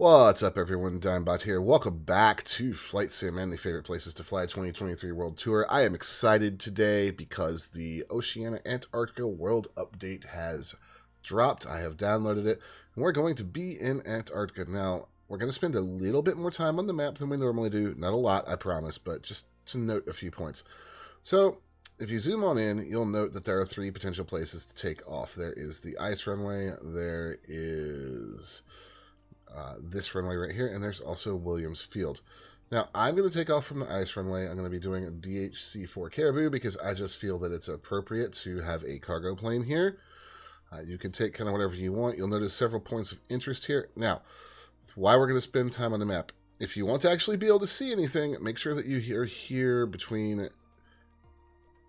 What's up, everyone? Dimebot here. Welcome back to Flight Sim and the Favorite Places to Fly 2023 World Tour. I am excited today because the Oceania Antarctica World Update has dropped. I have downloaded it, and we're going to be in Antarctica. Now, we're going to spend a little bit more time on the map than we normally do. Not a lot, I promise, but just to note a few points. So, if you zoom on in, you'll note that there are three potential places to take off. There is the ice runway, there is this runway right here, and there's also Williams Field. Now, I'm going to take off from the ice runway. I'm going to be doing a DHC-4 Caribou because I just feel that it's appropriate to have a cargo plane here. You can take kind of whatever you want. You'll notice several points of interest here. Now, why we're going to spend time on the map. If you want to actually be able to see anything, make sure that you are here between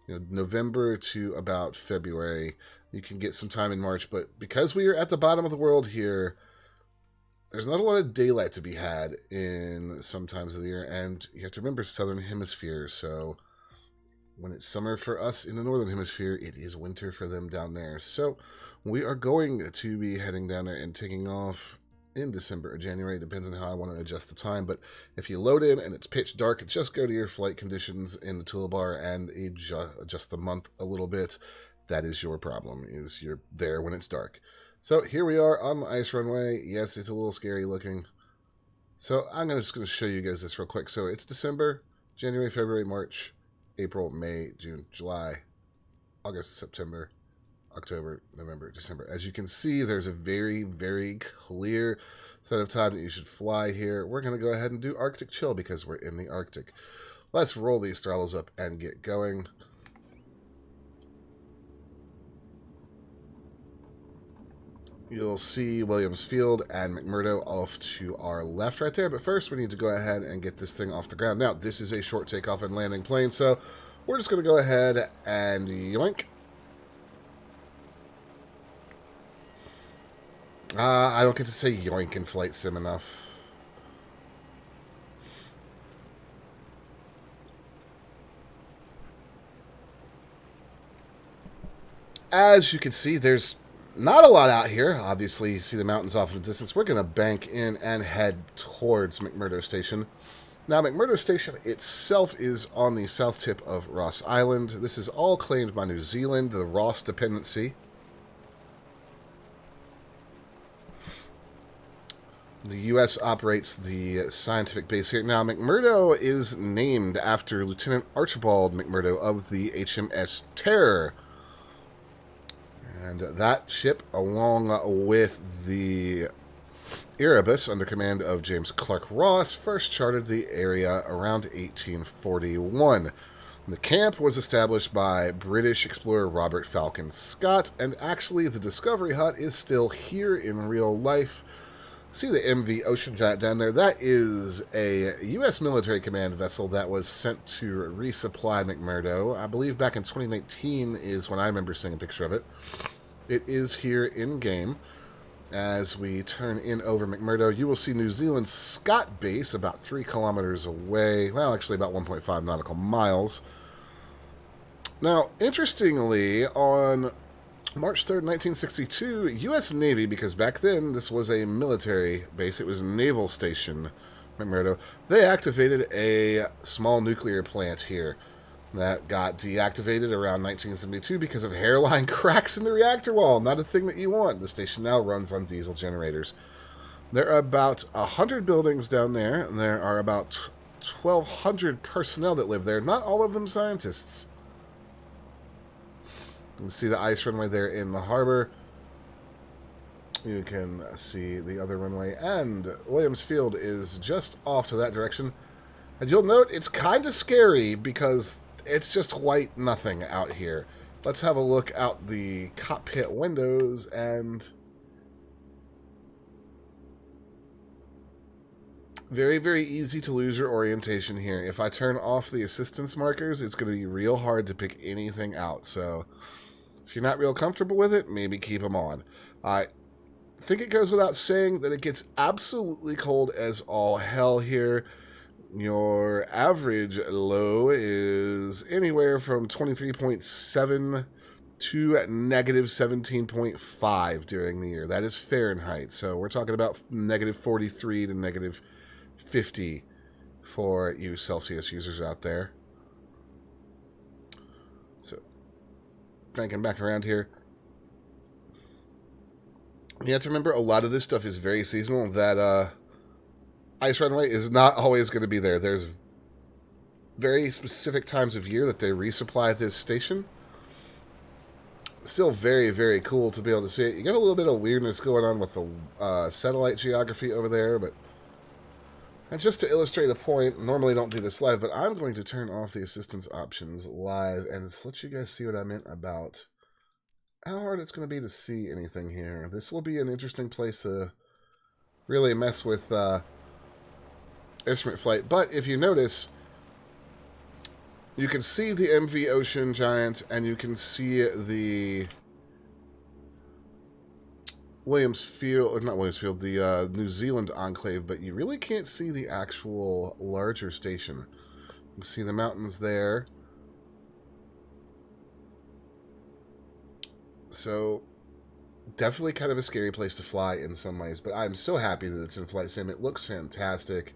November to about February. You can get some time in March, but because we are at the bottom of the world here, there's not a lot of daylight to be had in some times of the year, and you have to remember Southern Hemisphere, so when it's summer for us in the Northern Hemisphere, it is winter for them down there. So we are going to be heading down there and taking off in December or January, depends on how I want to adjust the time, but if you load in and it's pitch dark, just go to your flight conditions in the toolbar and adjust the month a little bit. That is your problem, is you're there when it's dark. So here we are on the ice runway. Yes, it's a little scary looking. So I'm just going to show you guys this real quick. So it's December, January, February, March, April, May, June, July, August, September, October, November, December. As you can see, there's a very, very clear set of time that you should fly here. We're going to go ahead and do Arctic Chill because we're in the Arctic. Let's roll these throttles up and get going. You'll see Williams Field and McMurdo off to our left right there. But first, we need to go ahead and get this thing off the ground. Now, this is a short takeoff and landing plane, so we're just going to go ahead and yoink. I don't get to say yoink in Flight Sim enough. As you can see, there's not a lot out here. Obviously, you see the mountains off in the distance. We're going to bank in and head towards McMurdo Station. Now, McMurdo Station itself is on the south tip of Ross Island. This is all claimed by New Zealand, the Ross Dependency. The U.S. operates the scientific base here. Now, McMurdo is named after Lieutenant Archibald McMurdo of the HMS Terror. And that ship, along with the Erebus, under command of James Clark Ross, first charted the area around 1841. The camp was established by British explorer Robert Falcon Scott, and actually the Discovery Hut is still here in real life. See the MV Ocean Giant down there? That is a U.S. military command vessel that was sent to resupply McMurdo. I believe back in 2019 is when I remember seeing a picture of it. It is here in-game. As we turn in over McMurdo, you will see New Zealand's Scott base about 3 kilometers away. Well, actually about 1.5 nautical miles. Now, interestingly, on March 3rd, 1962, U.S. Navy, because back then this was a military base, it was a naval station, McMurdo, they activated a small nuclear plant here that got deactivated around 1972 because of hairline cracks in the reactor wall. Not a thing that you want. The station now runs on diesel generators. There are about 100 buildings down there, and there are about 1,200 personnel that live there, not all of them scientists. You can see the ice runway there in the harbor. You can see the other runway, and Williams Field is just off to that direction. And you'll note it's kind of scary because it's just white nothing out here. Let's have a look out the cockpit windows, and very, very easy to lose your orientation here. If I turn off the assistance markers, it's going to be real hard to pick anything out. So if you're not real comfortable with it, maybe keep them on. I think it goes without saying that it gets absolutely cold as all hell here. Your average low is anywhere from 23.7 to negative 17.5 during the year. That is Fahrenheit. So we're talking about negative 43 to negative 50 for you Celsius users out there. So, cranking back around here. You have to remember, a lot of this stuff is very seasonal. That ice runway is not always going to be there. There's very specific times of year that they resupply this station. Still very, very cool to be able to see it. You get a little bit of weirdness going on with the satellite geography over there, but... And just to illustrate a point, normally don't do this live, but I'm going to turn off the assistance options live and just let you guys see what I meant about how hard it's going to be to see anything here. This will be an interesting place to really mess with instrument flight. But if you notice, you can see the MV Ocean Giant, and you can see the the New Zealand Enclave, but you really can't see the actual larger station. You can see the mountains there. So, definitely kind of a scary place to fly in some ways, but I'm so happy that it's in Flight Sim. It looks fantastic.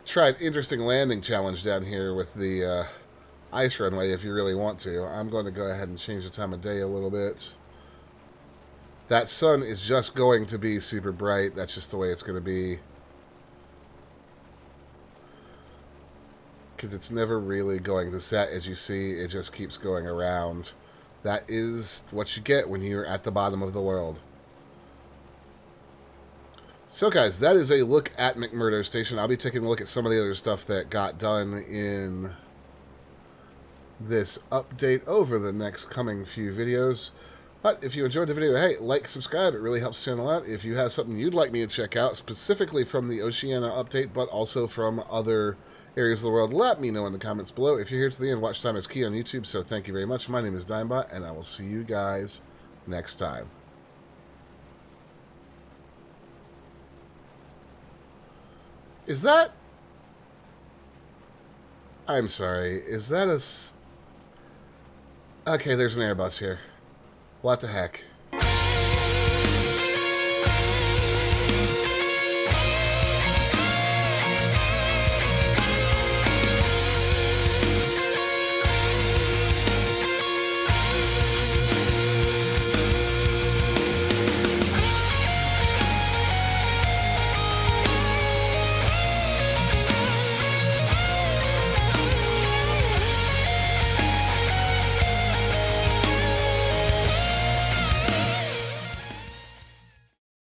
Try an interesting landing challenge down here with the ice runway if you really want to. I'm going to go ahead and change the time of day a little bit. That sun is just going to be super bright. That's just the way it's going to be. Because it's never really going to set. As you see, it just keeps going around. That is what you get when you're at the bottom of the world. So guys, that is a look at McMurdo Station. I'll be taking a look at some of the other stuff that got done in this update over the next coming few videos. But if you enjoyed the video, hey, like, subscribe. It really helps the channel out. If you have something you'd like me to check out, specifically from the Oceania update, but also from other areas of the world, let me know in the comments below. If you're here to the end, watch time is key on YouTube, so thank you very much. My name is Dimebot, and I will see you guys next time. Is that... I'm sorry. Is that a... Okay, there's an Airbus here. What the heck?